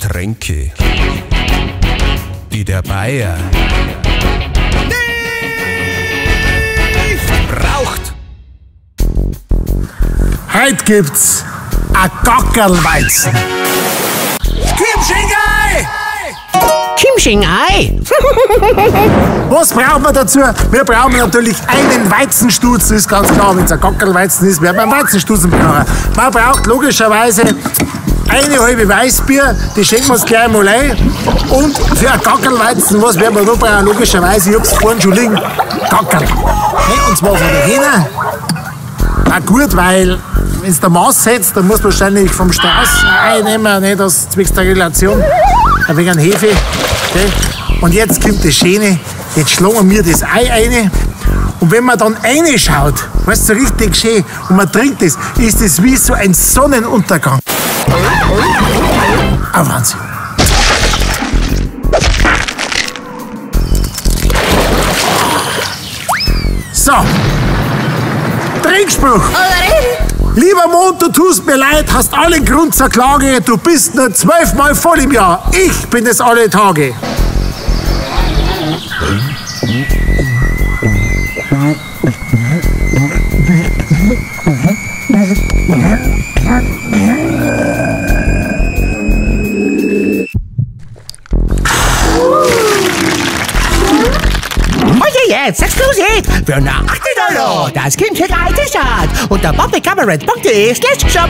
Getränke, die der Bayer nicht braucht. Heute gibt's ein Gockerlweizen. Kimching-Ei! Kimching-Ei? Was brauchen wir dazu? Wir brauchen natürlich einen Weizenstutzen, ist ganz klar. Wenn es ein Gockerlweizen ist, werden wir einen Weizenstutzen brauchen. Man braucht logischerweise eine halbe Weißbier, die schenken wir uns gleich mal ein. Und für ein Gockerlweizen, was werden wir noch brauchen? Logischerweise, ich hab's vorhin schon liegen, Gockerl. Hey, und zwar von der Hähne. Auch gut, weil wenn du Maß setzt, dann musst du wahrscheinlich vom Strauß einnehmen, nicht aus zwecks der Relation. Ein wenig an Hefe. Okay. Und jetzt kommt das Schöne, jetzt schlagen wir das Ei rein. Und wenn man dann reinschaut, weißt du, so richtig schön, und man trinkt das, ist das wie so ein Sonnenuntergang. Ein Wahnsinn. So. Trinkspruch. Lieber Mond, du tust mir leid, hast allen Grund zur Klage, du bist nur 12-mal voll im Jahr. Ich bin es alle Tage. Jetzt exklusiv für nur 8 $, das Kimching-Ei T-Shirt unter bobbycabaret.de/shop.